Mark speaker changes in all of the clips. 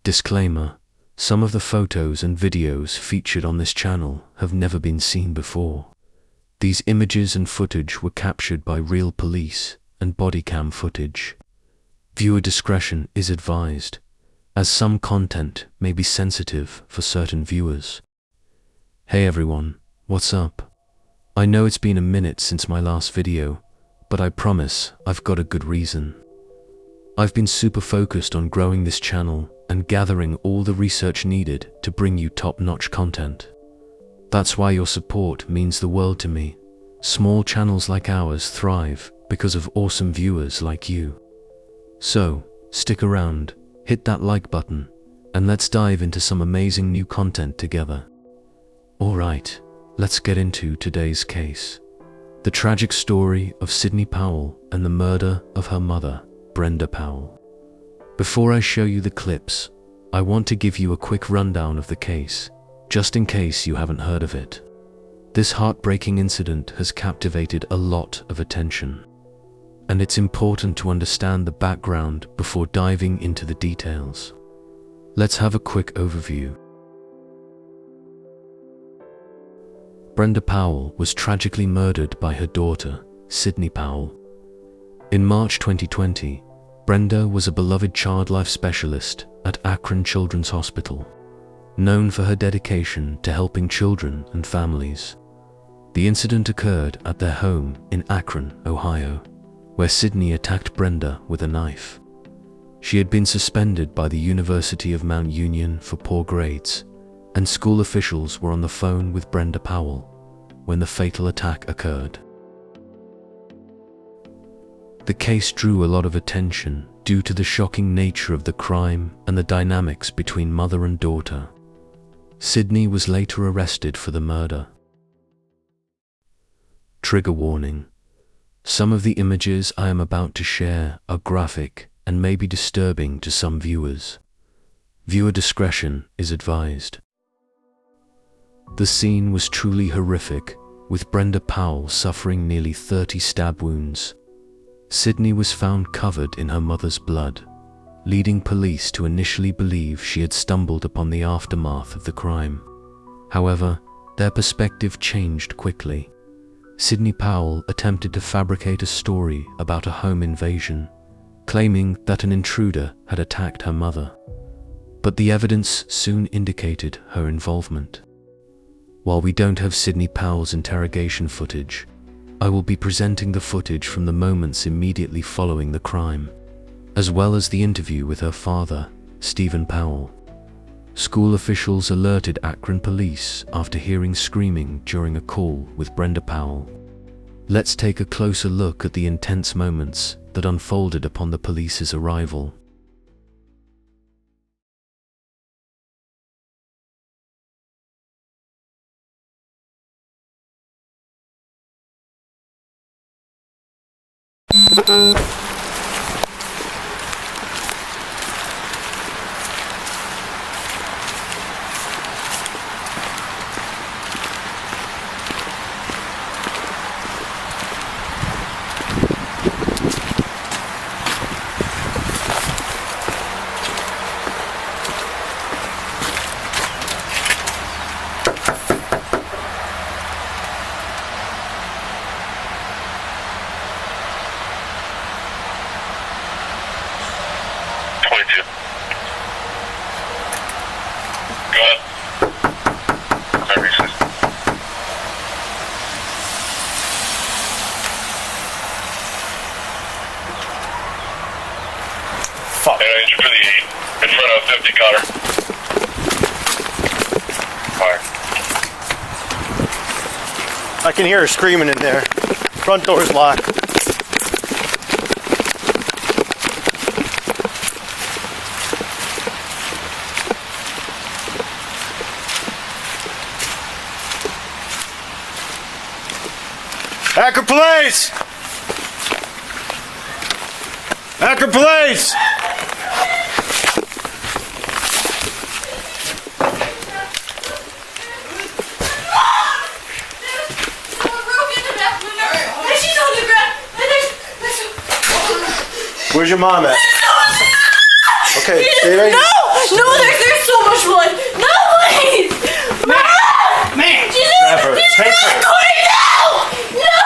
Speaker 1: Disclaimer: some of the photos and videos featured on this channel have never been seen before. These images and footage were captured by real police and body cam footage. Viewer discretion is advised, as some content may be sensitive for certain viewers. Hey everyone, what's up? I know it's been a minute since my last video, but I promise I've got a good reason. I've been super focused on growing this channel and gathering all the research needed to bring you top-notch content. That's why your support means the world to me. Small channels like ours thrive because of awesome viewers like you. So, stick around, hit that like button, and let's dive into some amazing new content together. Alright, let's get into today's case. The tragic story of Sidney Powell and the murder of her mother, Brenda Powell. Before I show you the clips, I want to give you a quick rundown of the case, just in case you haven't heard of it. This heartbreaking incident has captivated a lot of attention, and it's important to understand the background before diving into the details. Let's have a quick overview. Brenda Powell was tragically murdered by her daughter, Sidney Powell. In March 2020, Brenda was a beloved child life specialist at Akron Children's Hospital, known for her dedication to helping children and families. The incident occurred at their home in Akron, Ohio, where Sidney attacked Brenda with a knife. She had been suspended by the University of Mount Union for poor grades, and school officials were on the phone with Brenda Powell when the fatal attack occurred. The case drew a lot of attention due to the shocking nature of the crime and the dynamics between mother and daughter. Sidney was later arrested for the murder. Trigger warning: some of the images I am about to share are graphic and may be disturbing to some viewers. Viewer discretion is advised. The scene was truly horrific, with Brenda Powell suffering nearly 30 stab wounds. Sidney was found covered in her mother's blood, leading police to initially believe she had stumbled upon the aftermath of the crime. However, their perspective changed quickly. Sidney Powell attempted to fabricate a story about a home invasion, claiming that an intruder had attacked her mother. But the evidence soon indicated her involvement. While we don't have Sidney Powell's interrogation footage, I will be presenting the footage from the moments immediately following the crime, as well as the interview with her father, Stephen Powell. School officials alerted Akron police after hearing screaming during a call with Brenda Powell. Let's take a closer look at the intense moments that unfolded upon the police's arrival.
Speaker 2: Fuck. And engine for the 8. In front of 50 Connor. Fire.
Speaker 3: I can hear her screaming in there. Front door's locked. Akron Police! Akron Police! Where's your mom at? Okay, stay right here.
Speaker 4: No! No, there's so much blood. No, please.
Speaker 5: Man!
Speaker 4: She's
Speaker 3: Grab her. Take her.
Speaker 4: recording now. No.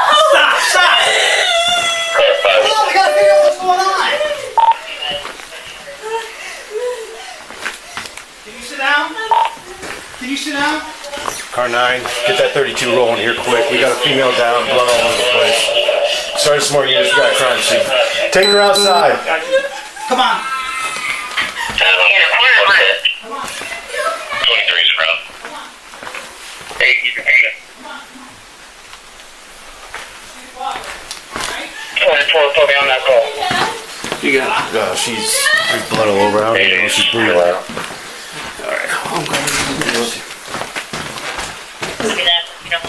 Speaker 5: Stop! Hold on, we gotta figure out what's going on. Can you sit down? Can you sit down?
Speaker 3: Car 9, get that 32 rolling here quick. We got a female down, blood all over the place. Started some more units, we got a crime scene. Take her outside.
Speaker 5: Come on.
Speaker 2: 23's around. Hey, keep your hand. 24, put me on that call.
Speaker 5: You got it.
Speaker 3: She's there's blood all over. I don't even know if she's breathing.
Speaker 5: Alright, I'm glad you did this.
Speaker 6: Look at that, you know.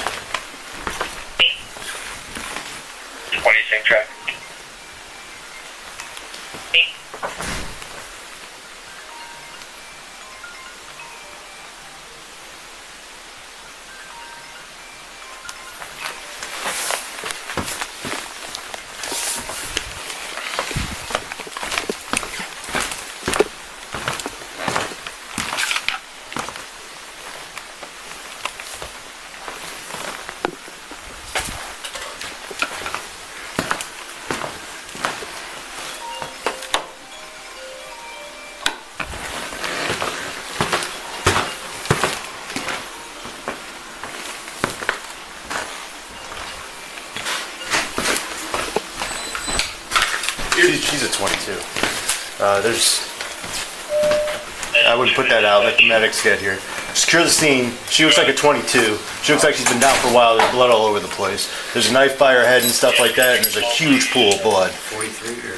Speaker 2: 20 same track.
Speaker 3: She's a 22. I wouldn't put that out. Let the medics get here. Secure the scene. She looks like a 22. She looks like she's been down for a while. There's blood all over the place. There's a knife by her head and stuff like that, and there's a huge pool of blood.
Speaker 2: 43 or?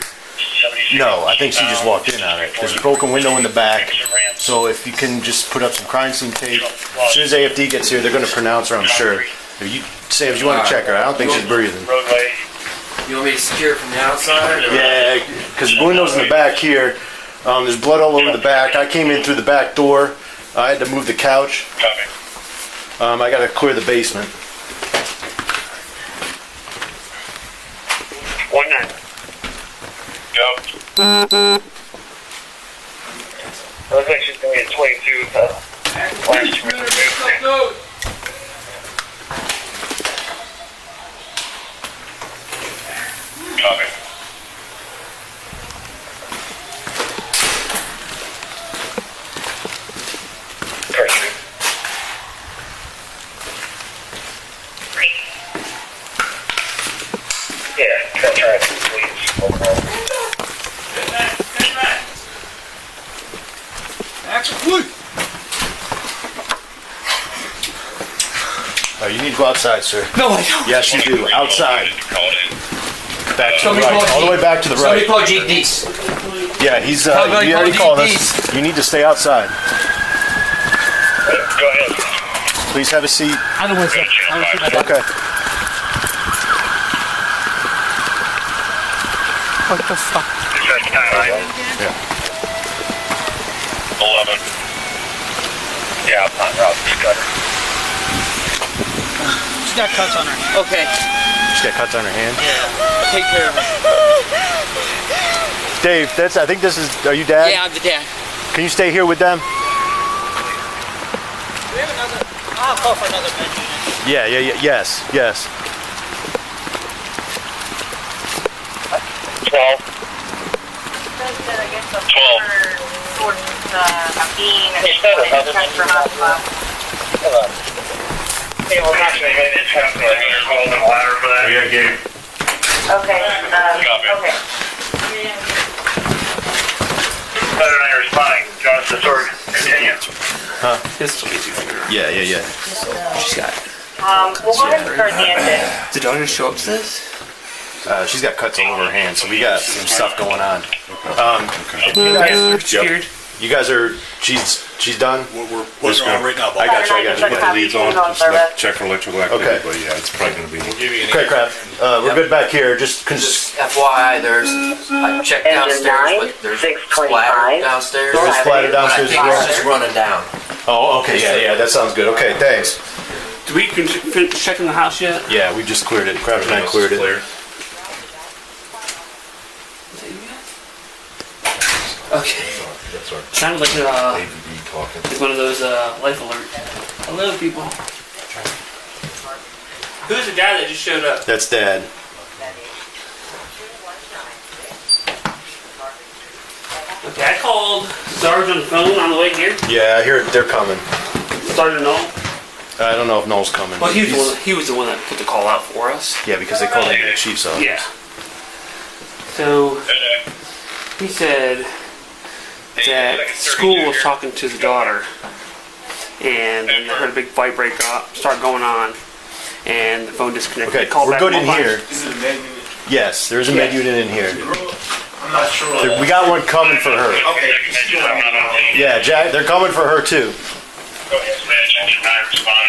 Speaker 3: No, I think she just walked in on it. There's a broken window in the back. So if you can just put up some crime scene tape. As soon as AFD gets here, they're going to pronounce her, I'm sure. If you say if you want to check her, I don't think she's breathing.
Speaker 2: Roadway.
Speaker 7: You want me to secure it from the outside? Or?
Speaker 3: Yeah, because the window's in the back here. There's blood all over the back. I came in through the back door. I had to move the couch.
Speaker 2: Copy.
Speaker 3: I got to clear the basement.
Speaker 2: 19. Go. Looks like she's going to be a 22 with the last 2 minutes. Copy. Perfect. Yeah, try it, please. Overall.
Speaker 5: Action, wood!
Speaker 3: You need to go outside, sir.
Speaker 5: No, I don't.
Speaker 3: Yes, you do. Outside.
Speaker 2: Called in.
Speaker 3: Back to the
Speaker 7: Somebody
Speaker 3: right.
Speaker 7: call
Speaker 3: All the way back to the
Speaker 7: Somebody
Speaker 3: right.
Speaker 7: call Jake Deese.
Speaker 3: Yeah, he's.
Speaker 7: Somebody
Speaker 3: He already
Speaker 7: call
Speaker 3: called
Speaker 7: GDs.
Speaker 3: us. You need to stay outside.
Speaker 2: Go ahead.
Speaker 3: Please have a seat.
Speaker 5: I don't want to. I don't want to.
Speaker 3: Okay.
Speaker 5: What the fuck?
Speaker 3: Yeah.
Speaker 2: 11. Yeah, I'm not route this gutter.
Speaker 5: She's got cuts on her.
Speaker 7: Okay,
Speaker 3: She's got cuts on her hand.
Speaker 7: take care of it.
Speaker 3: Dave, I think this is. Are you dad?
Speaker 7: Yeah, I'm the dad.
Speaker 3: Can you stay here with them?
Speaker 5: We have another. I'll call for another med unit.
Speaker 3: Yeah. Yes.
Speaker 2: 12. 12. Hey, we're not going to hit this house. We're going to call the ladder for that. Yeah, Gabe.
Speaker 6: Okay,
Speaker 2: Copy.
Speaker 6: okay.
Speaker 2: Better than responding. Jonathan, sorry. Continue.
Speaker 3: Yeah.
Speaker 7: She's got it.
Speaker 6: We'll go ahead and start the engine.
Speaker 7: Did Donna show up to this?
Speaker 3: She's got cuts all over her hand, so we got some stuff going on. You guys are. She's done.
Speaker 8: We're working on it right now.
Speaker 3: I got you.
Speaker 8: Put the leads on, just check for electrical activity,
Speaker 3: Okay.
Speaker 8: but yeah, it's probably gonna be.
Speaker 3: Okay, crap. We're good back here. Just
Speaker 7: Just FYI, I checked
Speaker 6: Engine
Speaker 7: downstairs,
Speaker 6: 9,
Speaker 7: but there's
Speaker 6: 625.
Speaker 7: splatter downstairs.
Speaker 3: There is splatter downstairs as
Speaker 7: I think
Speaker 3: well.
Speaker 7: it's just running down.
Speaker 3: Oh, okay. Yeah. That sounds good. Okay, thanks.
Speaker 5: Do we finish checking the house yet?
Speaker 3: Yeah, we just cleared it. Crab and I cleared it.
Speaker 7: Okay.
Speaker 8: That's our
Speaker 9: Sounds like
Speaker 8: ADD talking.
Speaker 9: it's one of those life alert. Hello, people. Who's the guy that just showed up?
Speaker 3: That's Dad.
Speaker 9: Okay, I called Sarge on the phone on the way here.
Speaker 3: Yeah, I hear they're coming.
Speaker 9: Sergeant Noel.
Speaker 3: I don't know if Noel's coming.
Speaker 9: Well, he was the one that put the call out for us.
Speaker 3: Yeah, because they called him the chief's office.
Speaker 9: Yeah. So he said that school was talking to the daughter, and then they heard a big fight start going on, and the phone disconnected.
Speaker 3: Okay,
Speaker 9: They called
Speaker 3: we're
Speaker 9: back
Speaker 3: good in
Speaker 9: multiple
Speaker 3: here.
Speaker 9: times.
Speaker 3: Yes, there is a med unit in here.
Speaker 2: I'm not sure.
Speaker 3: We got one coming for her.
Speaker 2: Okay.
Speaker 3: Yeah, Jack, they're coming for her too.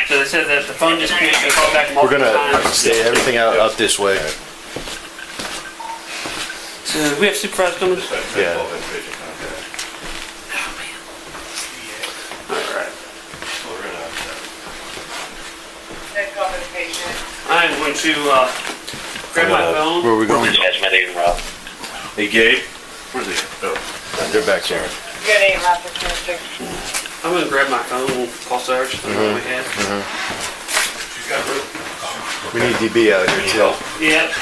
Speaker 9: So they said that the phone disconnected. They called back
Speaker 3: We're
Speaker 9: multiple
Speaker 3: gonna
Speaker 9: times.
Speaker 3: stay everything out this way.
Speaker 9: So we have supervisors coming.
Speaker 3: Yeah.
Speaker 9: All right. I'm going to grab my phone.
Speaker 3: Where are we going?
Speaker 8: Hey, Gabe. Where's he? Oh.
Speaker 3: They're back there.
Speaker 9: I'm going to grab my phone and call Sarge.
Speaker 3: Mm-hmm.
Speaker 8: She's got rope.
Speaker 3: We need DB out here too.
Speaker 9: Yeah.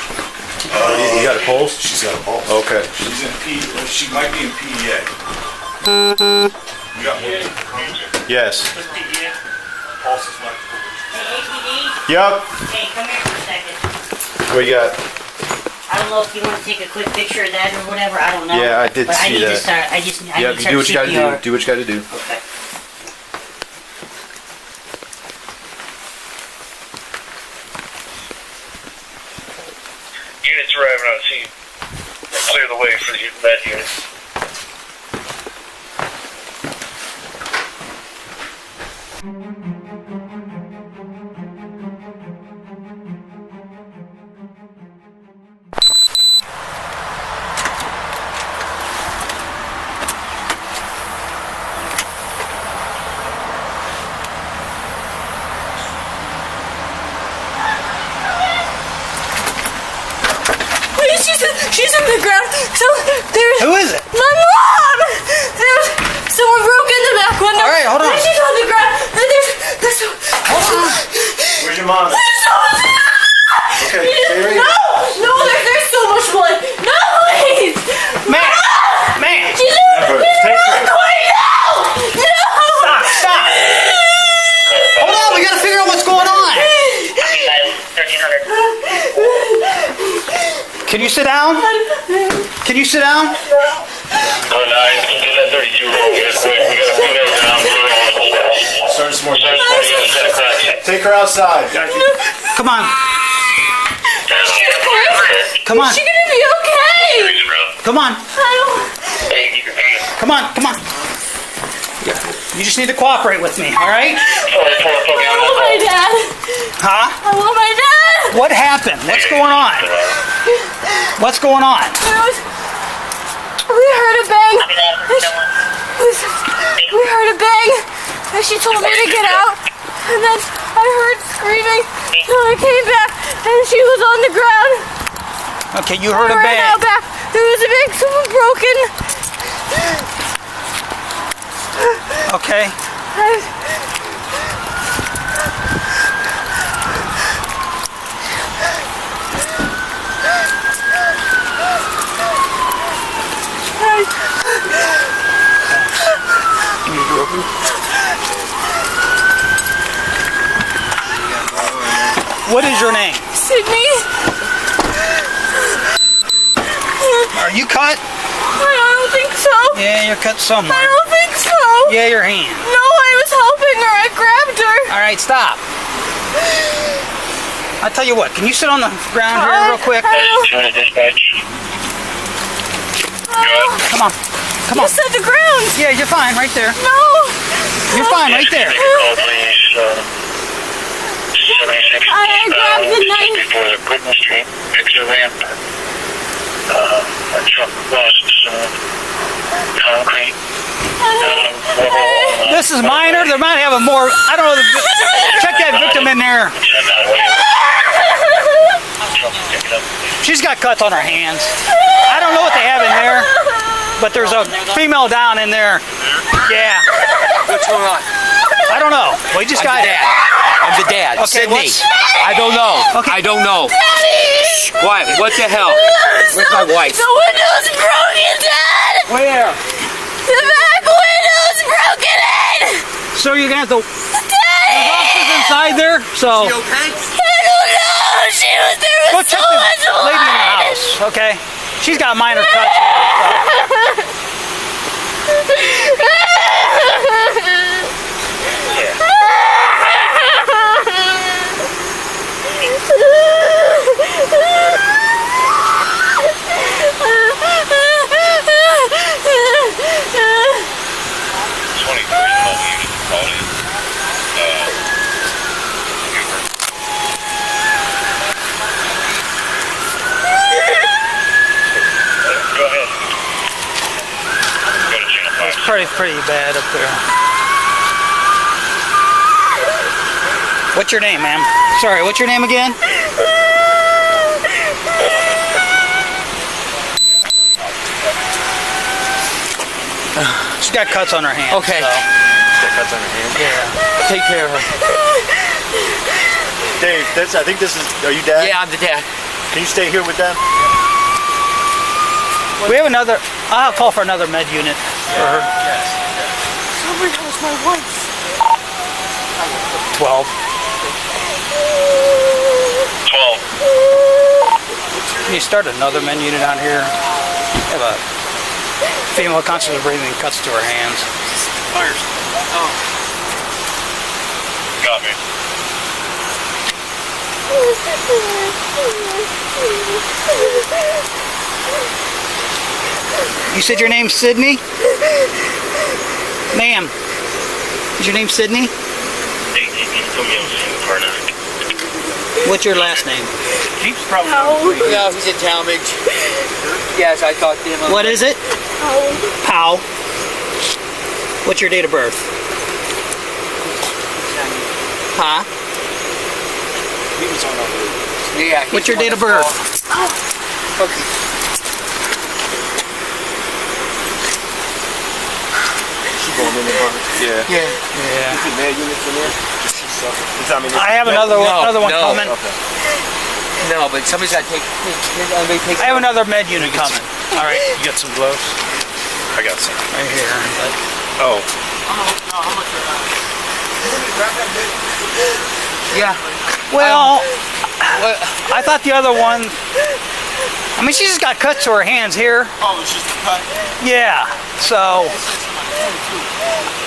Speaker 3: You got a pulse?
Speaker 8: She's got a pulse.
Speaker 3: Okay.
Speaker 8: She's in she might be in PEA. You got one?
Speaker 3: Yes.
Speaker 8: Pulse is like.
Speaker 3: Yep.
Speaker 4: Hey, come here for a second.
Speaker 3: What you got?
Speaker 4: I don't know if you want to take a quick picture of that or whatever. I don't know.
Speaker 3: Yeah, I did
Speaker 4: but I
Speaker 3: see
Speaker 4: need to
Speaker 3: that.
Speaker 4: start. I just. I
Speaker 3: Yeah,
Speaker 4: need to
Speaker 3: you do
Speaker 4: start
Speaker 3: what you gotta
Speaker 4: CPR.
Speaker 3: do. Do what you gotta do.
Speaker 4: Okay.
Speaker 2: Units arriving on scene. Clear the way for the med units.
Speaker 4: She's on the ground. So there's.
Speaker 10: Who is it?
Speaker 4: My mom. There's someone broke in the back window.
Speaker 10: All right, hold on.
Speaker 4: And she's on the ground. And there's
Speaker 10: Hold on.
Speaker 3: Where's your mom? Okay, stay right here.
Speaker 4: No, there's so much blood. No, please.
Speaker 10: Man!
Speaker 4: She's
Speaker 3: Take her.
Speaker 4: No.
Speaker 10: Stop! Hold on, we gotta figure out what's going on.
Speaker 6: 1300.
Speaker 10: Can you sit down? Can you sit down?
Speaker 2: Oh, no, do that 32 roll. We gotta put it down.
Speaker 3: Start some more.
Speaker 2: Take
Speaker 3: Take her outside.
Speaker 10: Come on. Come on.
Speaker 4: Is she gonna be okay?
Speaker 10: Come on.
Speaker 4: I don't.
Speaker 10: Come on. Come on. You just need to cooperate with me, all right?
Speaker 4: I want my dad.
Speaker 10: Huh?
Speaker 4: I want my dad.
Speaker 10: What happened? What's going on? What's going on?
Speaker 4: We heard a bang. We heard a bang. And she told me to get out. And then I heard screaming. So I came back and she was on the ground.
Speaker 10: Okay, you heard a
Speaker 4: Right now
Speaker 10: bang.
Speaker 4: back. There was a bang. Someone broken.
Speaker 10: Okay. What is your name?
Speaker 4: Sydney.
Speaker 10: Are you cut?
Speaker 4: I don't think so.
Speaker 10: Yeah, you're cut somewhere.
Speaker 4: I don't think so.
Speaker 10: Yeah, your hand.
Speaker 4: No, I was helping her. I grabbed her.
Speaker 10: All right, stop. I'll tell you what, can you sit on the ground here real quick? Come on. Come on.
Speaker 4: You said the ground.
Speaker 10: Yeah, you're fine right there.
Speaker 4: No.
Speaker 10: You're fine right there.
Speaker 4: I grabbed the knife.
Speaker 2: Before the Britain Street, exit ramp. A truck crossed concrete.
Speaker 10: This is minor. They might have a more, I don't know. Check that victim in there. She's got cuts on her hands. I don't know what they have in there. but there's a female down in there. Yeah.
Speaker 7: What's going on?
Speaker 10: I don't know. We just got
Speaker 7: Dad. I'm the dad.
Speaker 10: Okay,
Speaker 7: Sydney.
Speaker 10: what's-
Speaker 7: I don't know.
Speaker 10: Okay.
Speaker 7: I don't know.
Speaker 4: Daddy!
Speaker 7: What? What the hell? Where's my wife?
Speaker 4: The window's broken, Dad!
Speaker 7: Where?
Speaker 4: The back window's broken in!
Speaker 10: So you're gonna have to.
Speaker 4: Daddy!
Speaker 10: There's officers inside there, so
Speaker 7: You okay?
Speaker 4: I don't know! There
Speaker 10: go
Speaker 4: was
Speaker 10: check
Speaker 4: so
Speaker 10: the
Speaker 4: much
Speaker 10: lady in the
Speaker 4: blood!
Speaker 10: house. Okay. She's got minor cuts.
Speaker 2: Go ahead. Go to channel 5.
Speaker 10: Pretty bad up there. What's your name, ma'am? Sorry, what's your name again? She's got cuts on her hands.
Speaker 7: Okay.
Speaker 10: So.
Speaker 3: Got cuts on her hand.
Speaker 10: Yeah.
Speaker 7: Take care of her.
Speaker 3: Dave, I think this is. Are you dad?
Speaker 7: Yeah, I'm the dad.
Speaker 3: Can you stay here with them?
Speaker 10: We have another. I'll call for another med unit for her.
Speaker 4: Somebody has my wife.
Speaker 10: 12.
Speaker 2: 12.
Speaker 10: Can you start another med unit on here? We have a female conscious breathing, cuts to her hands.
Speaker 2: Got me.
Speaker 10: You said your name's Sydney? Ma'am, is your name Sydney? What's your last name?
Speaker 3: Jeep's probably.
Speaker 7: No, he's in Talmadge. Yes, I talked to him.
Speaker 10: What is it? Powell. What's your date of birth? Huh?
Speaker 7: Yeah.
Speaker 10: What's your date of birth?
Speaker 7: Okay.
Speaker 3: Yeah.
Speaker 7: Yeah.
Speaker 10: Yeah.
Speaker 3: I mean,
Speaker 10: I have another one
Speaker 7: no.
Speaker 10: coming.
Speaker 7: No, but somebody's got to take.
Speaker 10: I have another med unit coming.
Speaker 3: all right. You got some gloves? I got some.
Speaker 10: Right here.
Speaker 3: Oh.
Speaker 7: Yeah.
Speaker 10: Well, I thought the other one. I mean, she just got cuts to her hands here.
Speaker 8: Oh, it's just a cut.
Speaker 10: Yeah. So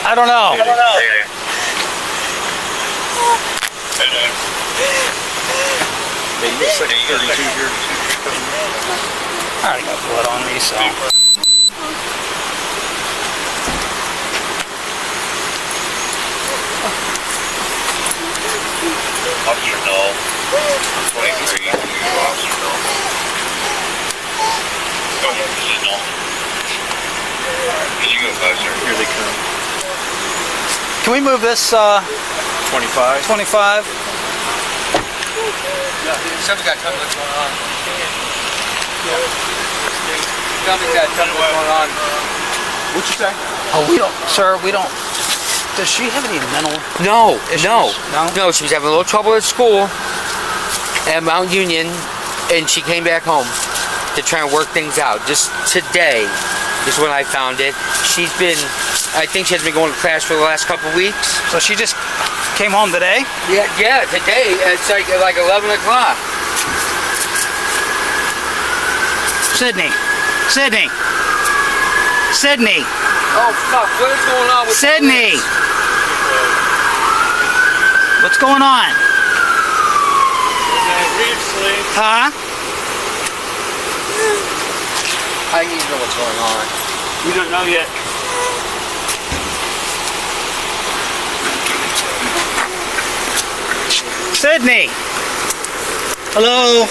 Speaker 10: I don't know.
Speaker 3: Yeah, you just like a 32 here.
Speaker 10: I already got blood on me, so.
Speaker 2: Officer Null. 23. Officer Null. Go ahead, Officer Null. Can you go closer?
Speaker 3: Here they come.
Speaker 10: Can we move this
Speaker 3: 25.
Speaker 10: 25?
Speaker 7: Somebody's got to tell me what's going on. Somebody's got to tell me what's going on.
Speaker 3: What'd you say?
Speaker 10: Oh, we don't, sir. We don't. Does she have any mental?
Speaker 7: No,
Speaker 10: Issues?
Speaker 7: no,
Speaker 10: No?
Speaker 7: no. She was having a little trouble at school at Mount Union, and she came back home to try and work things out. Just today is when I found it. She's been, I think she has been going to class for the last couple of weeks.
Speaker 10: So she just came home today?
Speaker 7: Yeah, today. It's like 11 o'clock.
Speaker 10: Sydney. Sydney. Sydney.
Speaker 7: Oh, fuck. What is going on with
Speaker 10: Sydney. What's going on? Huh?
Speaker 7: I need to know what's going on.
Speaker 9: We don't know yet.
Speaker 10: Sydney. Hello.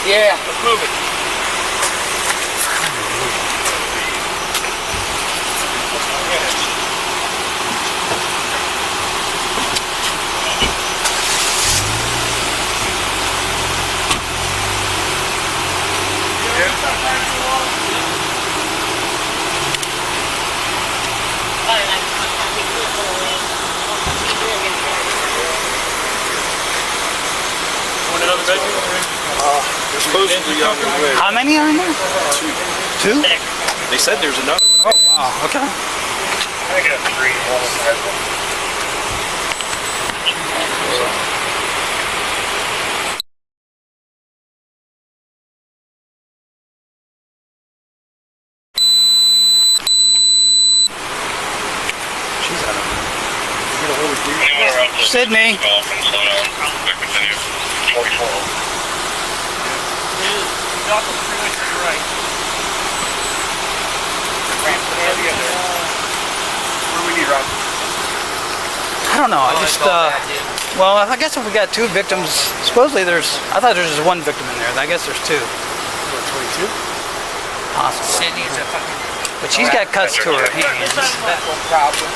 Speaker 7: Yeah.
Speaker 9: Let's move it.
Speaker 8: They're supposedly on their way.
Speaker 10: How many are in there? Two?
Speaker 8: They said there's another one.
Speaker 10: Oh, wow. Okay.
Speaker 2: I got 3.
Speaker 10: Sydney. I don't know. I just, well, I guess if we got 2 victims, supposedly I thought there's just 1 victim in there. I guess there's 2. 22? Possibly.
Speaker 7: Sydney's a fucking.
Speaker 10: But she's got cuts to her hands.
Speaker 7: Problem.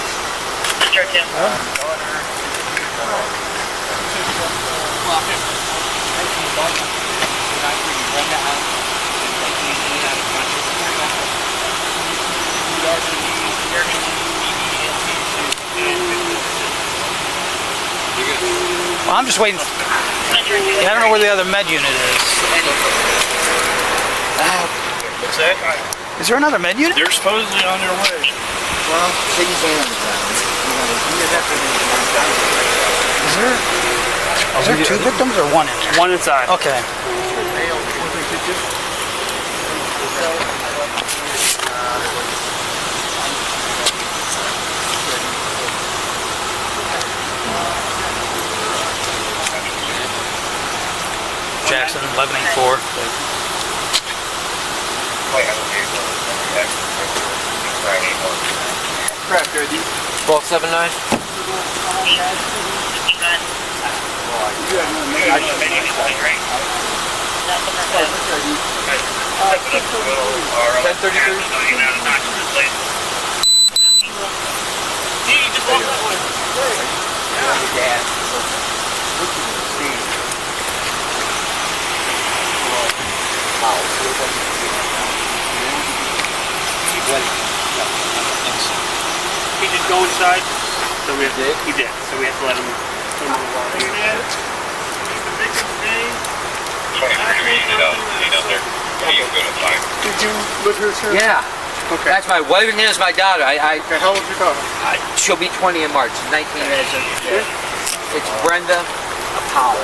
Speaker 10: Well, I'm just waiting. I don't know where the other med unit is.
Speaker 8: What's that?
Speaker 10: Is there another med unit?
Speaker 8: They're supposedly on their way.
Speaker 7: Well, Sydney's on the ground.
Speaker 10: Is there 2 victims or 1 in there?
Speaker 9: 1 inside.
Speaker 10: Okay. Jackson, 1184.
Speaker 7: Crap, 1279.
Speaker 9: He did go inside, so we have to, he did, so we have to let him move on here.
Speaker 2: Did you live here, sir?
Speaker 7: Yeah.
Speaker 2: Okay.
Speaker 7: That's my wife and there's my daughter.
Speaker 2: How old is your daughter?
Speaker 7: She'll be 20 in March. 19 minutes. It's Brenda Powell.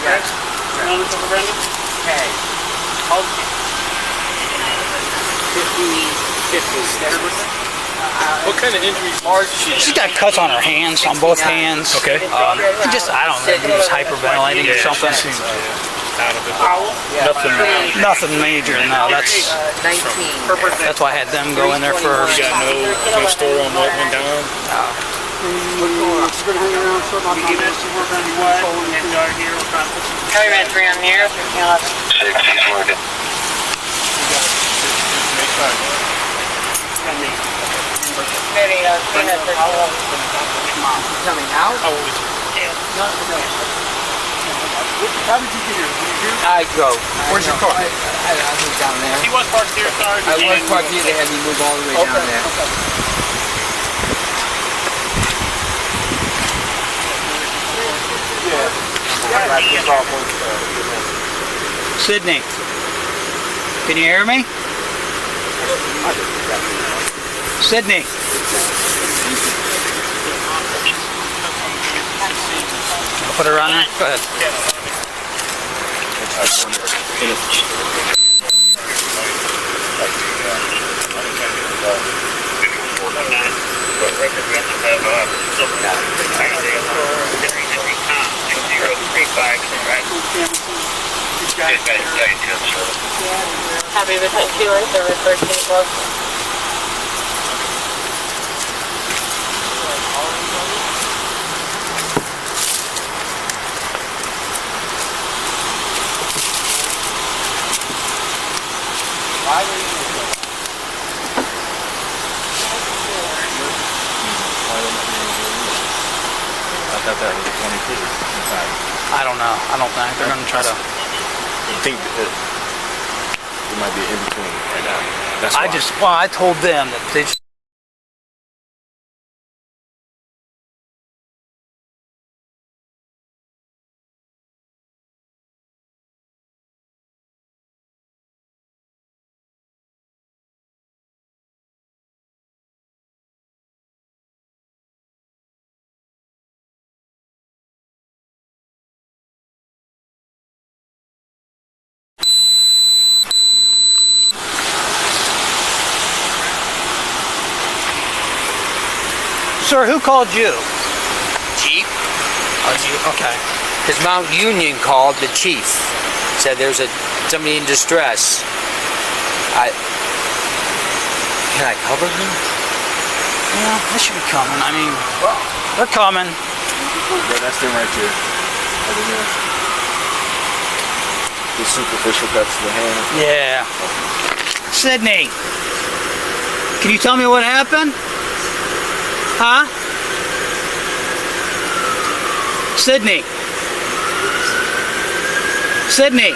Speaker 9: Yes. You know this over Brenda?
Speaker 7: Okay.
Speaker 9: How old is she?
Speaker 7: 50.
Speaker 8: What kind of injuries?
Speaker 10: She's got cuts on her hands, on both hands.
Speaker 8: Okay.
Speaker 10: Just, I don't know, just hyperventilating or something.
Speaker 8: Out of it. Nothing.
Speaker 10: Nothing major, no. That's
Speaker 7: 19.
Speaker 10: that's why I had them go in there first.
Speaker 8: You got no story on what went down?
Speaker 6: Carry that around here. Maybe peanuts or
Speaker 7: Coming out?
Speaker 8: How old is he?
Speaker 2: How did you get here? Were you here?
Speaker 7: I drove.
Speaker 2: Where's your car?
Speaker 7: I moved down there.
Speaker 9: He was parked here, sorry.
Speaker 7: I was parked here. They had me move all the way down there.
Speaker 10: Sydney, can you hear me? Sydney. I'll put her on there. Go ahead.
Speaker 6: Happy with that feeling, the first thing was.
Speaker 8: I thought that was 22 inside.
Speaker 10: I don't know. I don't think they're going to try to.
Speaker 8: I think it might be in between right now. That's
Speaker 10: I told them that they Sir, who called you?
Speaker 7: Chief.
Speaker 10: Okay.
Speaker 7: Because Mount Union called the chief. Said there's somebody in distress. Can I cover him?
Speaker 10: Yeah, they should be coming. I mean, they're coming.
Speaker 8: Yeah, that's them right there. Over here. The superficial cuts to the hand.
Speaker 10: Yeah. Sydney, can you tell me what happened? Huh? Sydney. Sydney.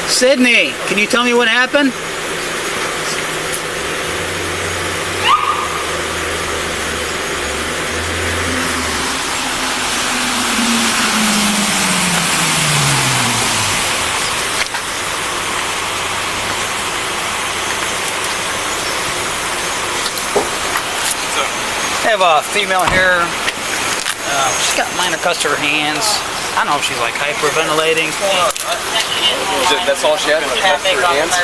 Speaker 10: Sydney, can you tell me what happened? I have a female here. She's got minor cuts to her hands. I don't know if she's like hyperventilating.
Speaker 11: That's all she had? Cuts to her hands?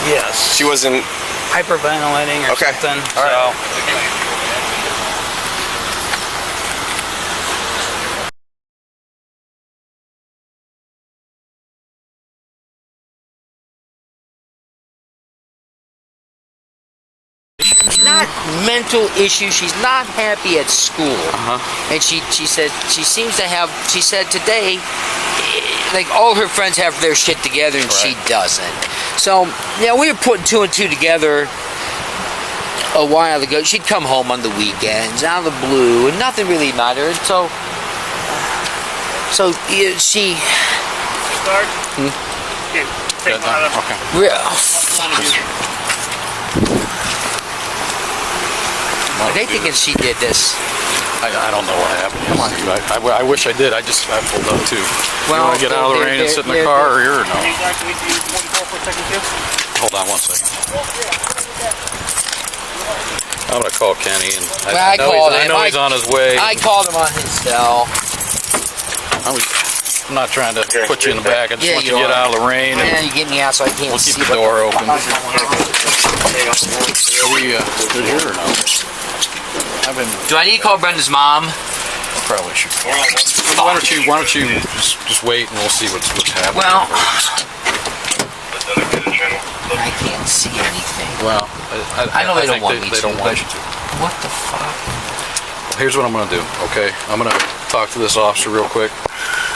Speaker 10: Yes.
Speaker 11: She wasn't
Speaker 10: hyperventilating or something.
Speaker 11: All right.
Speaker 7: Not mental issues. She's not happy at school. And she said she seems to have. She said today, like all her friends have their shit together and she doesn't. So yeah, we were putting two and two together a while ago. She'd come home on the weekends out of the blue and nothing really mattered. So she.
Speaker 9: Start. Okay. Take one out of.
Speaker 7: Are they thinking she did this?
Speaker 12: I don't know what happened. Come on. I wish I did. I pulled up too.
Speaker 7: Well,
Speaker 12: you want to get out of the rain and sit in the car or here or no? Hold on one second. I'm going to call Kenny. And I know he's on his way.
Speaker 7: I called him on his cell.
Speaker 12: I'm not trying to put you in the back. I just want you to get out of the rain.
Speaker 7: Yeah, you get me out so I can't
Speaker 12: see.
Speaker 7: We'll
Speaker 12: keep the door open. Are we good here or no?
Speaker 7: Do I need to call Brenda's mom?
Speaker 12: Probably should. Why don't you just wait and we'll see what's happening.
Speaker 7: Well, I can't see anything.
Speaker 12: Well,
Speaker 7: I know they don't want me to.
Speaker 12: They don't want you to.
Speaker 7: What the fuck?
Speaker 12: Well, here's what I'm going to do. Okay, I'm going to talk to this officer real quick.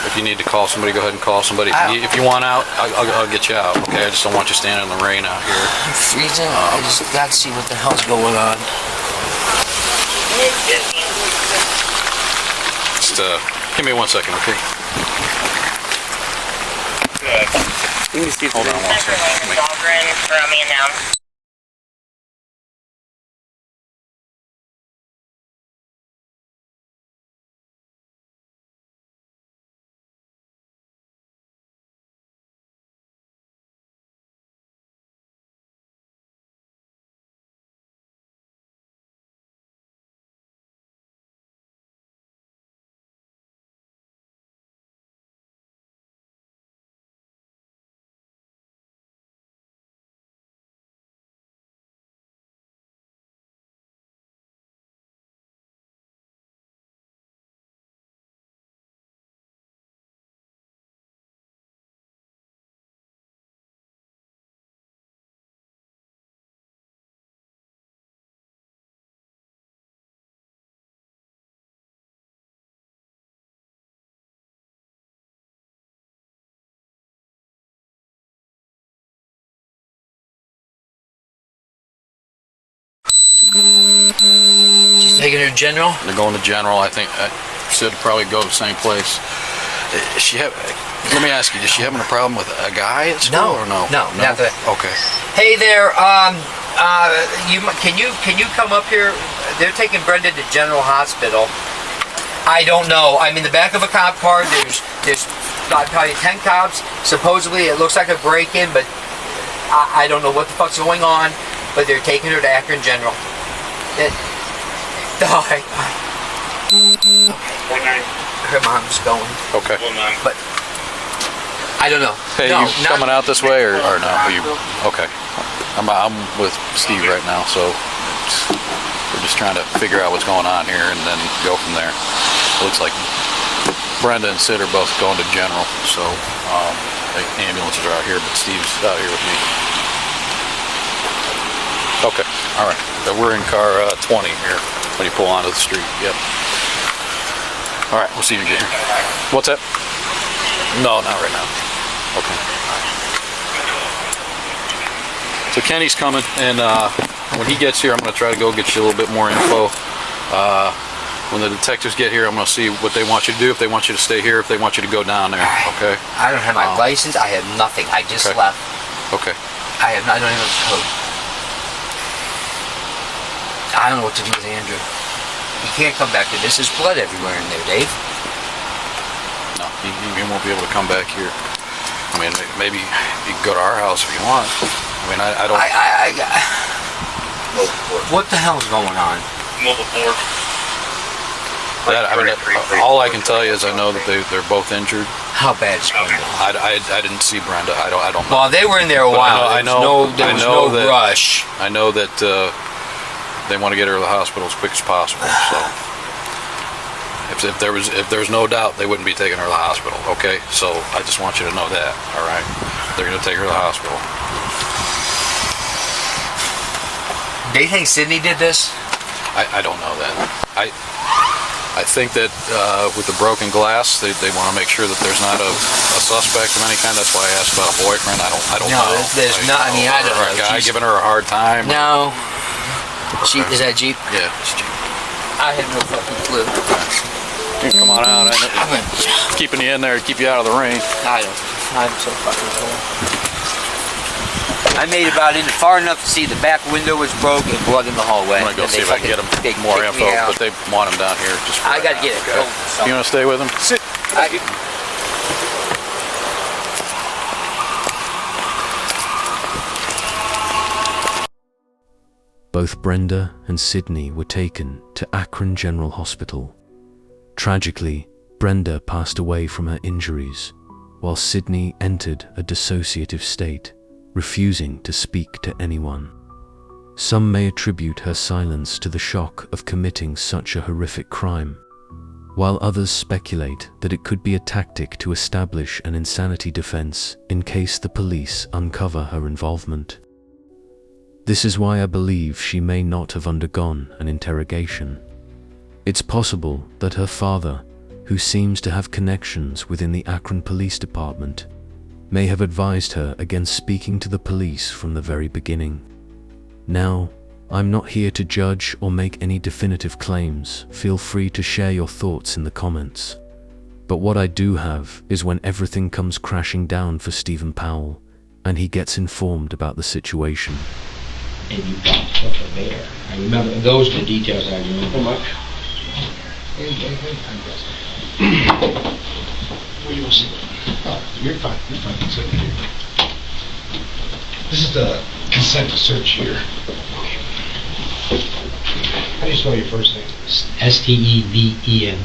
Speaker 12: If you need to call somebody, go ahead and call somebody. If you want out, I'll get you out. Okay, I just don't want you standing in the rain out here.
Speaker 7: I'm freezing. I just got to see what the hell's going on.
Speaker 12: Just give me 1 second, okay? Hold on 1 second.
Speaker 7: She's taking her to general?
Speaker 12: They're going to general. I think should probably go to the same place. Let me ask you, is she having a problem with a guy at school or no?
Speaker 7: No, not that.
Speaker 12: Okay.
Speaker 7: Hey there, can you come up here? They're taking Brenda to General Hospital. I don't know. I'm in the back of a cop car. There's probably 10 cops. Supposedly it looks like a break-in, but I don't know what the fuck's going on. But they're taking her to Akron General. Okay. Her mom's going.
Speaker 12: Okay.
Speaker 7: But I don't know.
Speaker 12: Hey,
Speaker 7: No,
Speaker 12: you
Speaker 7: not-
Speaker 12: coming out this way or no? Are you okay? I'm with Steve right now, so we're just trying to figure out what's going on here and then go from there. It looks like Brenda and Sid are both going to general, so the ambulances are out here, but Steve's out here with me. Okay, all right. So we're in car 20 here when you pull onto the street. Yep. All right, we'll see you again. What's that? No, not right now. Okay. So Kenny's coming, and when he gets here, I'm going to try to go get you a little bit more info. When the detectives get here, I'm going to see what they want you to do, if they want you to stay here, if they want you to go down there, okay?
Speaker 7: I don't have my license. I have nothing. I just left.
Speaker 12: Okay.
Speaker 7: I don't even know the code. I don't know what to do with Andrew. He can't come back to this. There's blood everywhere in there, Dave.
Speaker 12: No, he won't be able to come back here. I mean, maybe you can go to our house if you want. I mean, I don't...
Speaker 7: What the hell's going on?
Speaker 2: Mobile board.
Speaker 12: I mean, all I can tell you is I know that they're both injured.
Speaker 7: How bad is Brenda?
Speaker 12: I didn't see Brenda. I don't know.
Speaker 7: Well, they were in there a while. There was no rush.
Speaker 12: I know that they want to get her to the hospital as quick as possible. So if there's no doubt, they wouldn't be taking her to the hospital. Okay, so I just want you to know that. All right, they're going to take her to the hospital.
Speaker 7: They think Sydney did this?
Speaker 12: I don't know that. I think that with the broken glass, they want to make sure that there's not a suspect of any kind. That's why I asked about a boyfriend. I don't know.
Speaker 7: No, there's not. I mean, I don't know.
Speaker 12: A guy giving her a hard time.
Speaker 7: No. Jeep, is that Jeep?
Speaker 12: Yeah, it's Jeep.
Speaker 7: I have no fucking clue.
Speaker 12: Come on out. I'm keeping you in there to keep you out of the rain.
Speaker 7: I'm so fucking cold. I made about in far enough to see the back window was broken and blood in the hallway.
Speaker 12: I'm gonna go see if I can get them more info, but they want them down here. Just
Speaker 7: I gotta get it.
Speaker 12: Okay. You wanna stay with them? Sit.
Speaker 1: Both Brenda and Sydney were taken to Akron General Hospital. Tragically, Brenda passed away from her injuries, while Sydney entered a dissociative state, refusing to speak to anyone. Some may attribute her silence to the shock of committing such a horrific crime, while others speculate that it could be a tactic to establish an insanity defense in case the police uncover her involvement. This is why I believe she may not have undergone an interrogation. It's possible that her father, who seems to have connections within the Akron Police Department, may have advised her against speaking to the police from the very beginning. Now, I'm not here to judge or make any definitive claims. Feel free to share your thoughts in the comments. But what I do have is when everything comes crashing down for Stephen Powell, and he gets informed about the situation.
Speaker 13: And you got up there. I remember those are the details I remember. What do you want to see? Oh, you're fine. It's okay. This is the consent to search here. How do you spell your first name? S-T-E-V-E-N.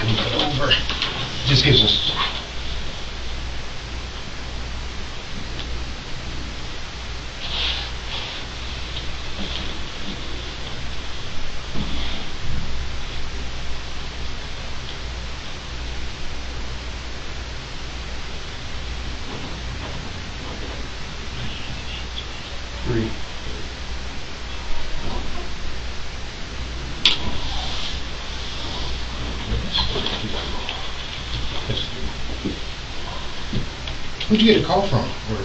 Speaker 13: Move that over. Just gives us. Who'd you get a call from? Or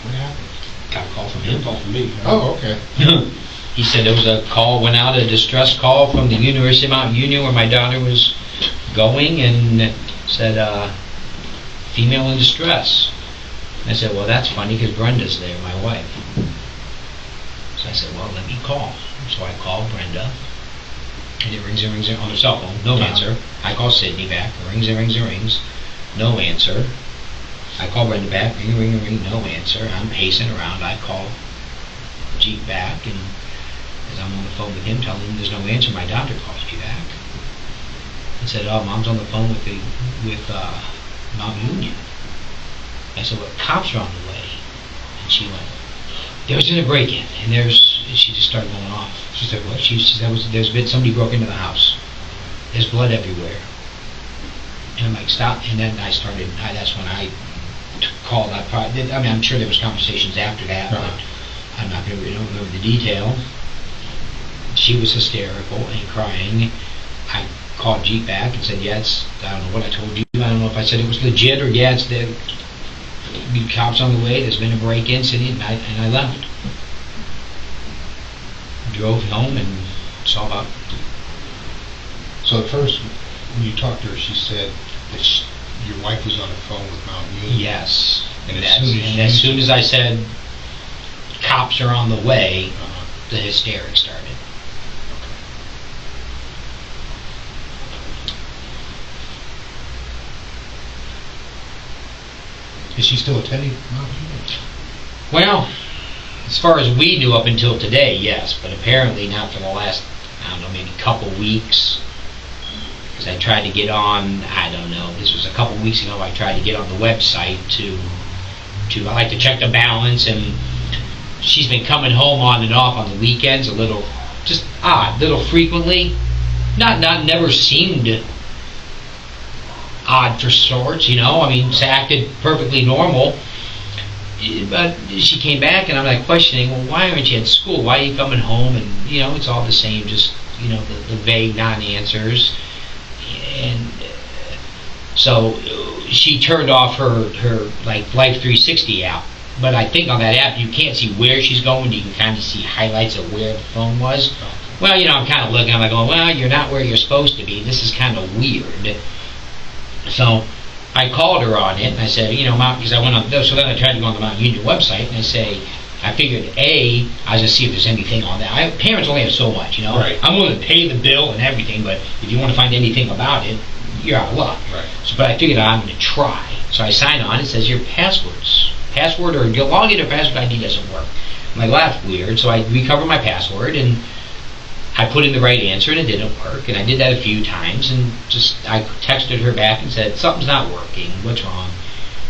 Speaker 13: what happened? Got a call from him. Call from me. Oh, okay. He said there was a call, went out, a distress call from the University of Mount Union where my daughter was going, and said, female in distress. And I said, well, that's funny because Brenda's there, my wife. So I said, well, let me call. So I called Brenda, and it rings on her cell phone, no answer. I call Sydney back, rings, no answer. I call Brenda back, ring, no answer. I'm pacing around. I call Jeep back, and as I'm on the phone with him, telling him there's no answer, my doctor calls me back. and said, "Oh, Mom's on the phone with Mount Union." I said, "What, cops are on the way?" And she went, "There's been a break-in," and she just started going off. She said, "What?" She said, "There's been somebody broke into the house. There's blood everywhere." And I'm like, "Stop!" And then that's when I called. I'm sure there was conversations after that, but I'm not going to remember the detail. She was hysterical and crying. I called Jeep back and said, "Yeah, I don't know what I told you. I don't know if I said it was legit or yeah, it's the cops on the way. There's been a break-in city," and I left. Drove home and saw about.
Speaker 14: So at first, when you talked to her, she said that your wife was on the phone with Mount Union.
Speaker 13: Yes. And as soon as I said cops are on the way, the hysterics started.
Speaker 14: Is she still attending Mount Union?
Speaker 13: Well, as far as we knew up until today, yes, but apparently not for the last, I don't know, maybe couple weeks. Because I tried to get on, I don't know, this was a couple weeks ago, I tried to get on the website to I like to check the balance, and she's been coming home on and off on the weekends a little, just odd, little frequently. Never seemed odd for sorts, you know. I mean, she acted perfectly normal. But she came back, and I'm like questioning, well, why aren't you at school? Why are you coming home? And, you know, it's all the same, just, you know, the vague non-answers. And so she turned off her like Life 360 app. But I think on that app, you can't see where she's going. You can kind of see highlights of where the phone was. Well, you know, I'm kind of looking, I'm like, going, well, you're not where you're supposed to be. This is kind of weird. So I called her on it, and I said, you know, Mount, because I went on, so then I tried to go on the Mount Union website, and I say, I figured, I was going to see if there's anything on that. Parents only have so much, you know.
Speaker 14: Right.
Speaker 13: I'm willing to pay the bill and everything, but if you want to find anything about it, you're out of luck.
Speaker 14: Right.
Speaker 13: So, but I figured I'm going to try. So I sign on, it says your password or your login or password ID doesn't work. I'm like, well, that's weird. So I recovered my password, and I put in the right answer, and it didn't work. And I did that a few times, and I texted her back and said, something's not working. What's wrong?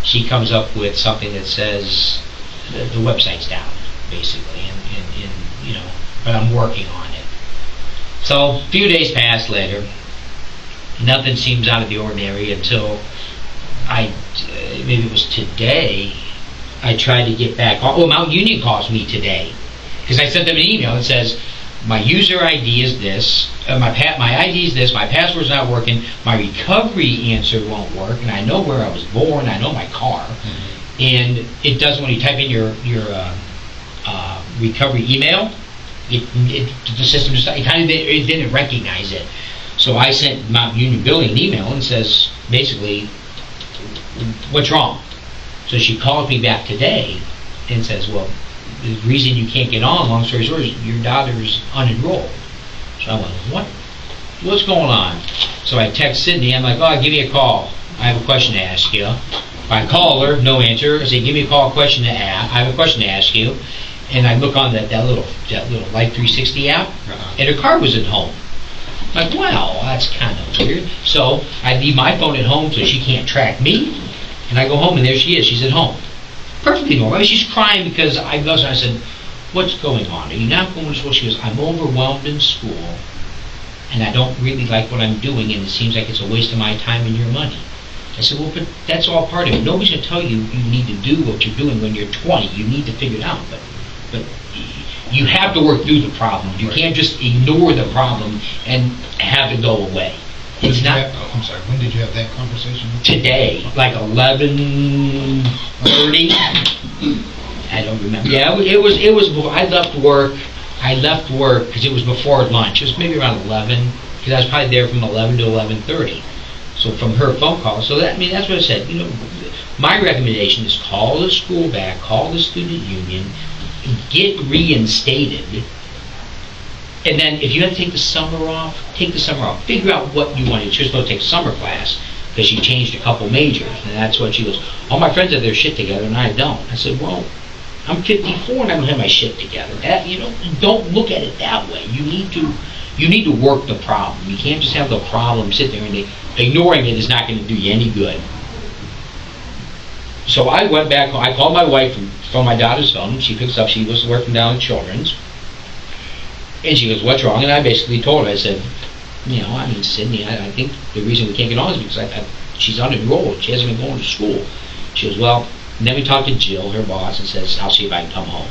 Speaker 13: She comes up with something that says the website's down, basically, and you know, but I'm working on it. So a few days passed later. Nothing seems out of the ordinary until maybe it was today, I tried to get back. Oh, Mount Union calls me today, because I sent them an email that says, my user ID is this, my ID is this, my password's not working, my recovery answer won't work, and I know where I was born, I know my car, and it doesn't, when you type in your recovery email, the system just, it didn't recognize it. So I sent Mount Union Billing an email and says, basically, what's wrong? So she called me back today and says, well, the reason you can't get on, long story short, is your daughter's unenrolled. So I went, what's going on? So I text Sydney, I'm like, oh, give me a call. I have a question to ask you. I call her, no answer. I say, give me a call, I have a question to ask you. And I look on that little Life 360 app, and her car was at home. I'm like, well, that's kind of weird. So I leave my phone at home so she can't track me. And I go home, and there she is. She's at home. Perfectly normal. I mean, she's crying because I said, what's going on? Are you not going to school? She goes, I'm overwhelmed in school, and I don't really like what I'm doing, and it seems like it's a waste of my time and your money. I said, well, but that's all part of it. Nobody's going to tell you you need to do what you're doing when you're 20. You need to figure it out. But you have to work through the problem. You can't just ignore the problem and have it go away. It's not.
Speaker 14: I'm sorry. When did you have that conversation?
Speaker 13: Today, like 11:30. I don't remember. Yeah, it was before I left work. Because it was before lunch. It was maybe around 11. Because I was probably there from 11 to 11:30. So from her phone call. So that's what I said. You know, my recommendation is call the school back, call the student union, get reinstated. And then if you have to take the summer off, take the summer off. Figure out what you want. You're supposed to take summer class because she changed a couple majors. And that's what she goes, all my friends have their shit together and I don't. I said, well, I'm 54 and I don't have my shit together. That, you know, don't look at it that way. You need to You need to work the problem. You can't just have the problem sit there and ignoring it is not going to do you any good. So I went back, I called my wife from my daughter's phone. She picks up, she was working down at Children's. And she goes, what's wrong? And I basically told her, I said, Sydney, I think the reason we can't get on is because she's unenrolled. She hasn't been going to school. She goes, well, and then we talked to Jill, her boss, and says, I'll see if I can come home.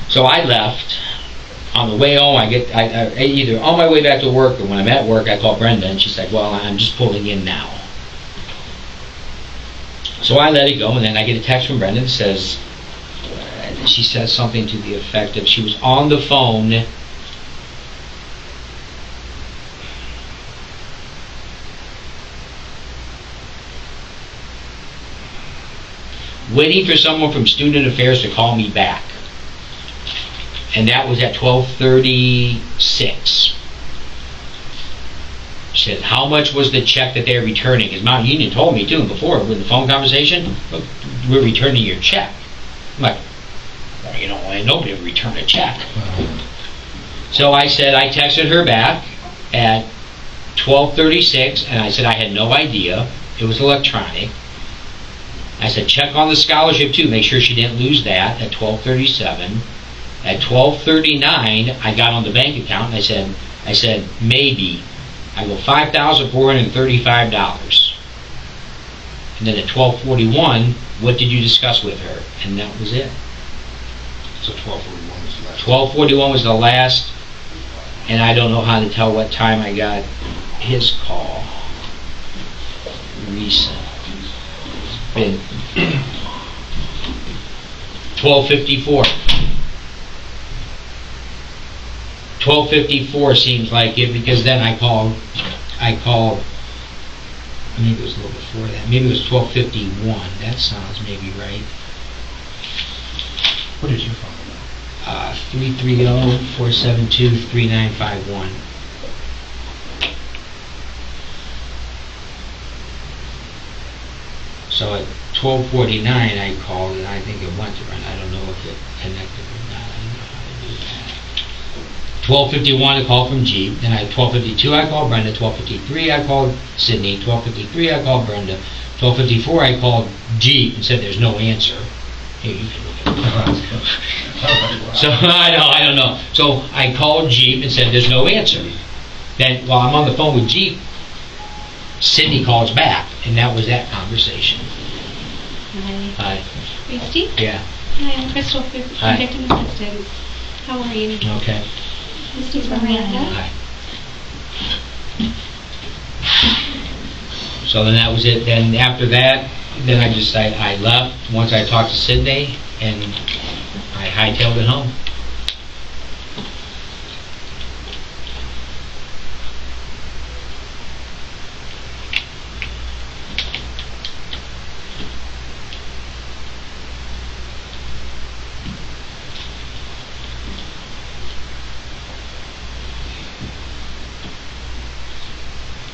Speaker 13: So I left. On the way home, I either on my way back to work or when I'm at work, I call Brenda, and she's like, well, I'm just pulling in now. So I let it go, and then I get a text from Brenda that says, she says something to the effect of she was on the phone waiting for someone from Student Affairs to call me back. And that was at 12:36. She said, how much was the check that they're returning? Because Mount Union told me too before with the phone conversation, we're returning your check. I'm like, well, nobody would return a check. So I said, I texted her back at 12:36, and I said I had no idea. It was electronic. I said, check on the scholarship too, make sure she didn't lose that at 12:37. At 12:39, I got on the bank account and I said, maybe. I go, $5,435. And then at 12:41, what did you discuss with her? And that was it.
Speaker 14: So 12:41 was the last.
Speaker 13: 12:41 was the last, and I don't know how to tell what time I got his call. Recent. Been 12:54. 12:54 seems like it, because then I called, maybe it was a little before that, maybe it was 12:51, that sounds maybe right.
Speaker 14: What is your phone number?
Speaker 13: 330-472-3951. So at 12:49 I called, and I think it went to run. I don't know if it connected or not. I don't know how to do that. 12:51 a call from Jeep. Then at 12:52 I called Brenda. 12:53 I called Sydney. 12:53 I called Brenda. 12:54 I called Jeep and said there's no answer. Here, you can look at it. So I don't know. So I called Jeep and said there's no answer. Then while I'm on the phone with Jeep, Sydney calls back, and that was that conversation. Hi.
Speaker 15: Christy?
Speaker 13: Yeah.
Speaker 15: Hi, I'm Crystal from
Speaker 13: Hi.
Speaker 15: Victim Assistance. How are you?
Speaker 13: Okay.
Speaker 15: This is Miranda.
Speaker 13: Hi. So then that was it. Then after that, then I left once I talked to Sydney, and I hightailed it home.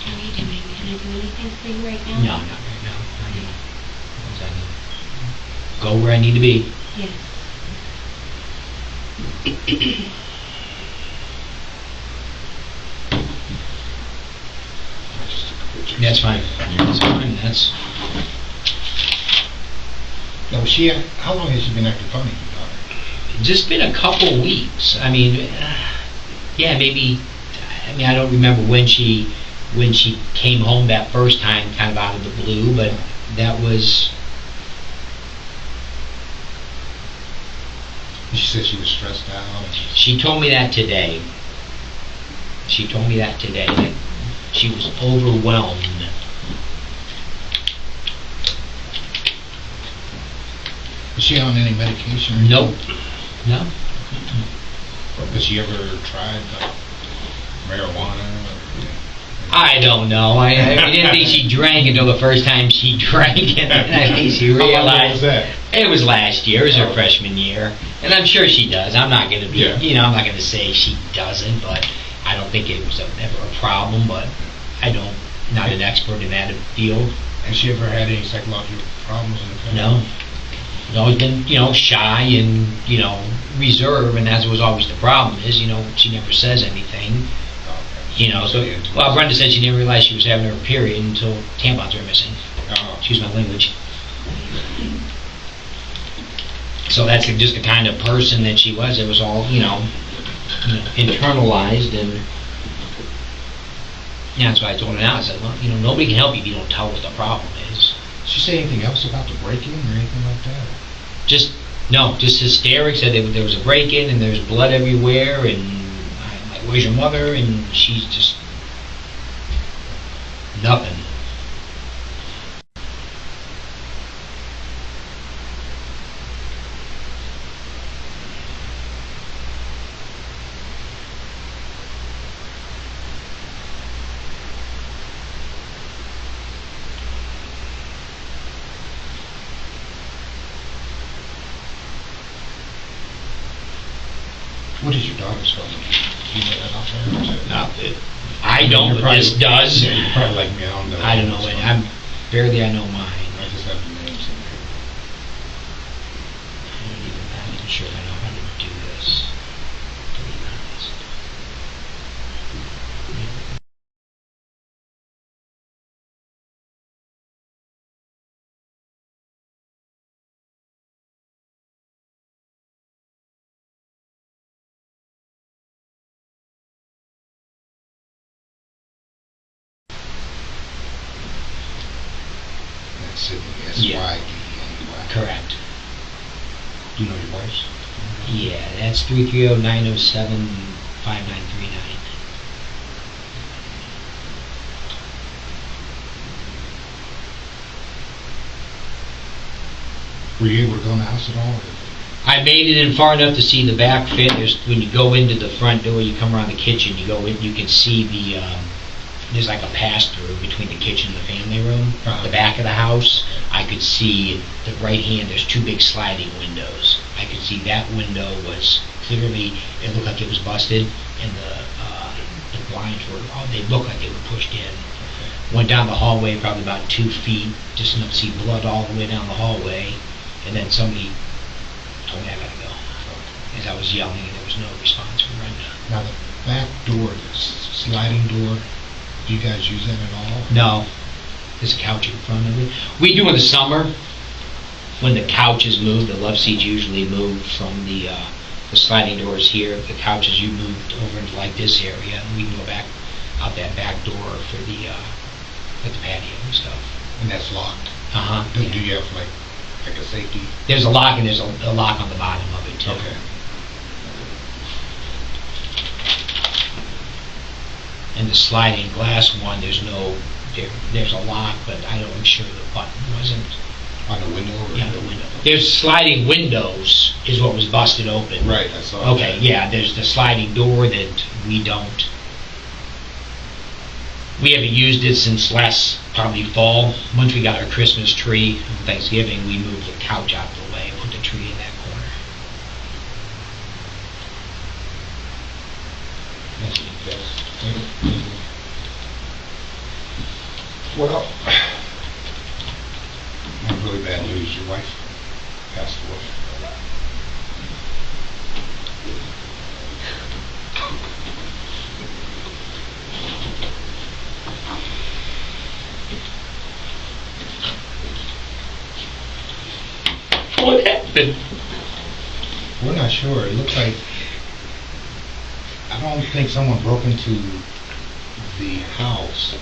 Speaker 15: How are you doing? Can I do anything for you right now?
Speaker 13: No, not right now. Not yet. Once I go where I need to be.
Speaker 15: Yes.
Speaker 13: That's fine. That's fine. That's.
Speaker 14: Now, how long has she been acting funny, your daughter?
Speaker 13: Just been a couple weeks. I mean, yeah, maybe. I mean, I don't remember when she came home that first time, kind of out of the blue, but that was.
Speaker 14: She said she was stressed out.
Speaker 13: She told me that today. That she was overwhelmed.
Speaker 14: Is she on any medication?
Speaker 13: Nope. No.
Speaker 14: Has she ever tried marijuana?
Speaker 13: I don't know. I didn't think she drank until the first time she drank it, and I think she realized.
Speaker 14: How long was that?
Speaker 13: It was last year. It was her freshman year, and I'm sure she does. I'm not going to be, I'm not going to say she doesn't, but I don't think it was ever a problem. But not an expert in that field.
Speaker 14: Has she ever had any psychological problems in the past?
Speaker 13: No. He's always been, shy and, reserved, and that was always the problem is, she never says anything. So, Brenda said she didn't realize she was having her period until tampons were missing. Excuse my language. So that's just the kind of person that she was. It was all, internalized, and that's why I told her now. I said, well, nobody can help you if you don't tell what the problem is.
Speaker 14: Did she say anything else about the break-in or anything like that?
Speaker 13: Just hysterics. Said there was a break-in and there's blood everywhere, and I'm like, where's your mother? And she's just nothing.
Speaker 14: What is your daughter's phone number? Do you know that off there?
Speaker 13: I don't, but this does.
Speaker 14: Yeah, you're probably like me.
Speaker 13: I don't know it. I know mine.
Speaker 14: I just have the names in there.
Speaker 13: I'm not even sure I know how to do this. To be honest.
Speaker 14: That's Sydney, S-Y-D-N-E-Y.
Speaker 13: Correct.
Speaker 14: Do you know your wife's?
Speaker 13: Yeah, that's 330-907-5939.
Speaker 14: Were you able to go in the house at all? Or?
Speaker 13: I made it in far enough to see the back fit. When you go into the front door, you come around the kitchen, you go in, you can see there's like a pass-through between the kitchen and the family room. The back of the house, I could see the right hand, there's two big sliding windows. I could see that window was clearly, it looked like it was busted, and the blinds they looked like they were pushed in. Went down the hallway probably about 2 feet, just enough to see blood all the way down the hallway, and then somebody told me I gotta go. As I was yelling, and there was no response from Brenda.
Speaker 14: Now the back door, the sliding door, do you guys use that at all?
Speaker 13: No. There's a couch in front of it. We do in the summer, when the couch is moved, the love seats usually move from the sliding doors here. The couches you moved over into like this area, and we can go back out that back door for the patio and stuff.
Speaker 14: And that's locked?
Speaker 13: Uh-huh.
Speaker 14: Do you have like a safety?
Speaker 13: There's a lock, and there's a lock on the bottom of it too.
Speaker 14: Okay.
Speaker 13: And the sliding glass one, there's a lock, but I'm sure the button wasn't.
Speaker 14: On the window?
Speaker 13: Yeah, the window. There's sliding windows is what was busted open.
Speaker 14: Right, I saw
Speaker 13: Okay, that. Yeah, there's the sliding door that we haven't used it since last, probably fall. Once we got our Christmas tree on Thanksgiving, we moved the couch out of the way and put the tree in that corner.
Speaker 14: That's the best. Well, I have really bad news. Your wife passed away.
Speaker 13: What happened?
Speaker 14: We're not sure. It looks like, I don't think someone broke into the house.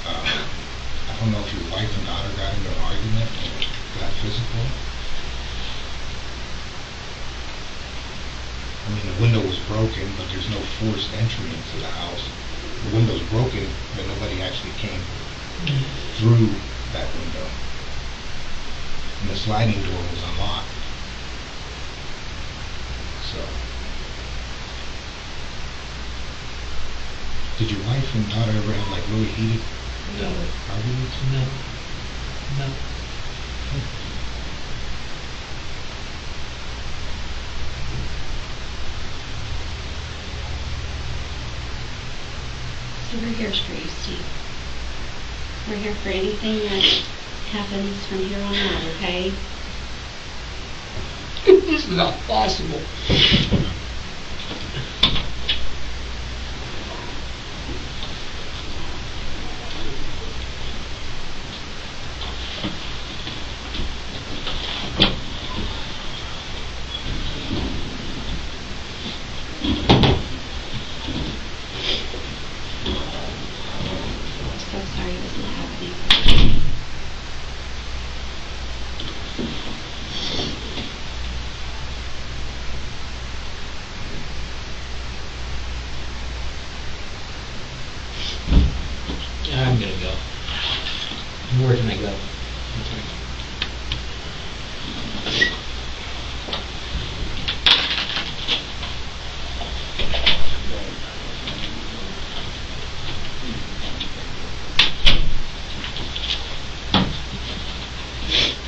Speaker 14: I don't know if your wife and daughter got into an argument or got physical. I mean, the window was broken, but there's no forced entry into the house. The window's broken, but nobody actually came through that window. And the sliding door was unlocked. So, did your wife and daughter ever have like really heated arguments?
Speaker 13: No.
Speaker 15: So we're here for you, Steve. We're here for anything that happens from here on out, okay?
Speaker 13: This is not possible.
Speaker 15: So sorry this is happening.
Speaker 13: I'm gonna go. Where can I go?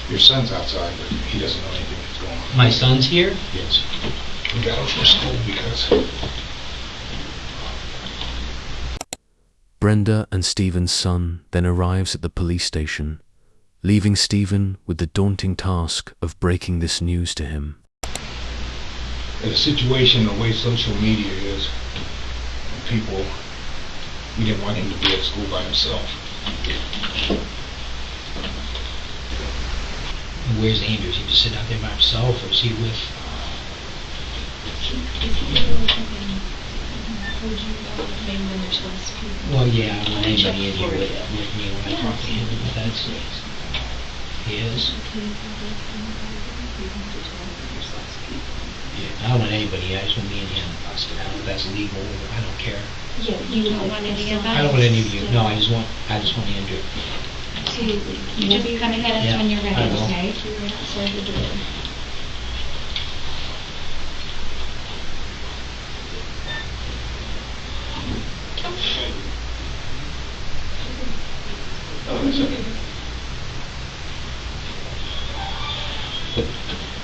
Speaker 14: Your son's outside, but he doesn't know anything that's going on.
Speaker 13: My son's here?
Speaker 14: Yes. We got him from school because
Speaker 1: Brenda and Stephen's son then arrives at the police station, leaving Stephen with the daunting task of breaking this news to him.
Speaker 14: the situation, the way social media is, people, we didn't want him to be at school by himself.
Speaker 13: Where's Andrew? Is he just sitting out there by himself, or is he with? Well, yeah, I want anybody in here with me when I talk to him, but that's he is. Yeah, I don't want anybody. I just want me and him. I don't know if that's legal. I don't care.
Speaker 15: Yeah, you don't want any of us?
Speaker 13: I don't want any of you. No, I just want Andrew.
Speaker 15: You just come and get us when you're ready, okay? You're outside the door.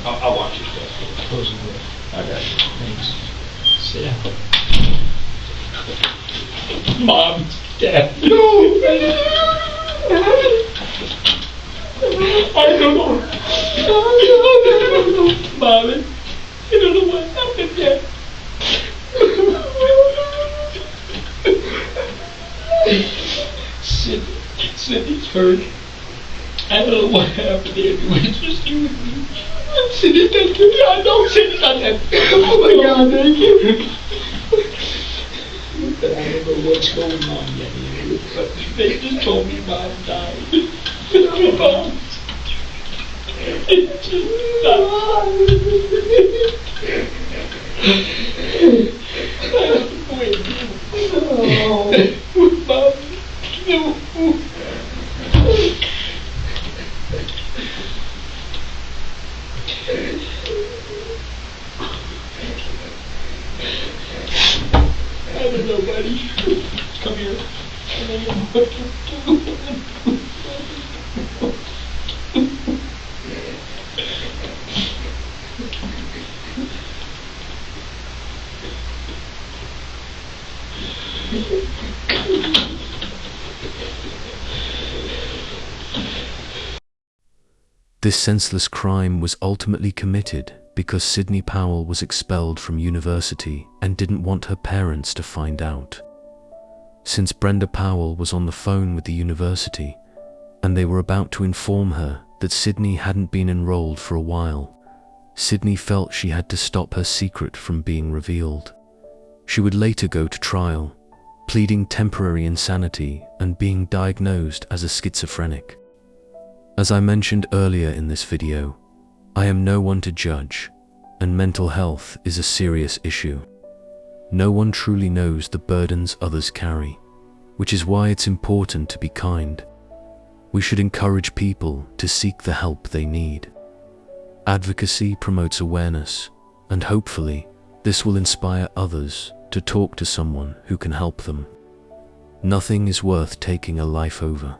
Speaker 13: I'll watch your stuff. Close the door. I got you. Thanks. Sit down. Mom, Dad. No! I don't know. Mommy, you don't know what happened yet. Sydney's hurt. I don't know what happened there. It was just you and me. Sydney, thank you. I know Sydney's not that. Oh my God, thank you. But I don't know what's going on yet. But they just told me Mom died. Mom. It's just not. Oh, Mom. No. I don't know, buddy. Come here. I don't know what to do.
Speaker 1: This senseless crime was ultimately committed because Sydney Powell was expelled from university and didn't want her parents to find out. Since Brenda Powell was on the phone with the university and they were about to inform her that Sydney hadn't been enrolled for a while, Sydney felt she had to stop her secret from being revealed. She would later go to trial, pleading temporary insanity and being diagnosed as a schizophrenic. As I mentioned earlier in this video, I am no one to judge, and mental health is a serious issue. No one truly knows the burdens others carry, which is why it's important to be kind. We should encourage people to seek the help they need. Advocacy promotes awareness, and hopefully, this will inspire others to talk to someone who can help them. Nothing is worth taking a life over.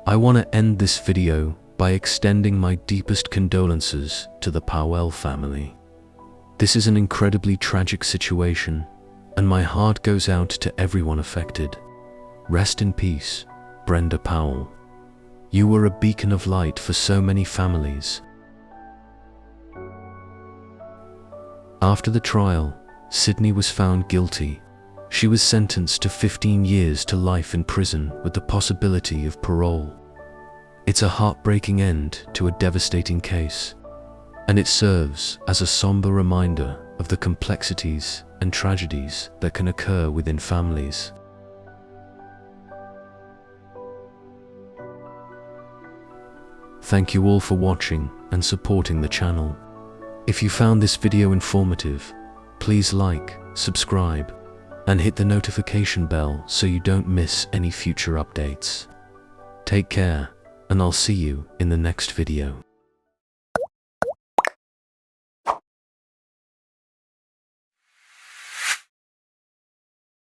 Speaker 1: I want to end this video by extending my deepest condolences to the Powell family. This is an incredibly tragic situation, and my heart goes out to everyone affected. Rest in peace, Brenda Powell. You were a beacon of light for so many families. After the trial, Sydney was found guilty. She was sentenced to 15 years to life in prison with the possibility of parole. It's a heartbreaking end to a devastating case, and it serves as a somber reminder of the complexities and tragedies that can occur within families. Thank you all for watching and supporting the channel. If you found this video informative, please like, subscribe, and hit the notification bell so you don't miss any future updates. Take care, and I'll see you in the next video.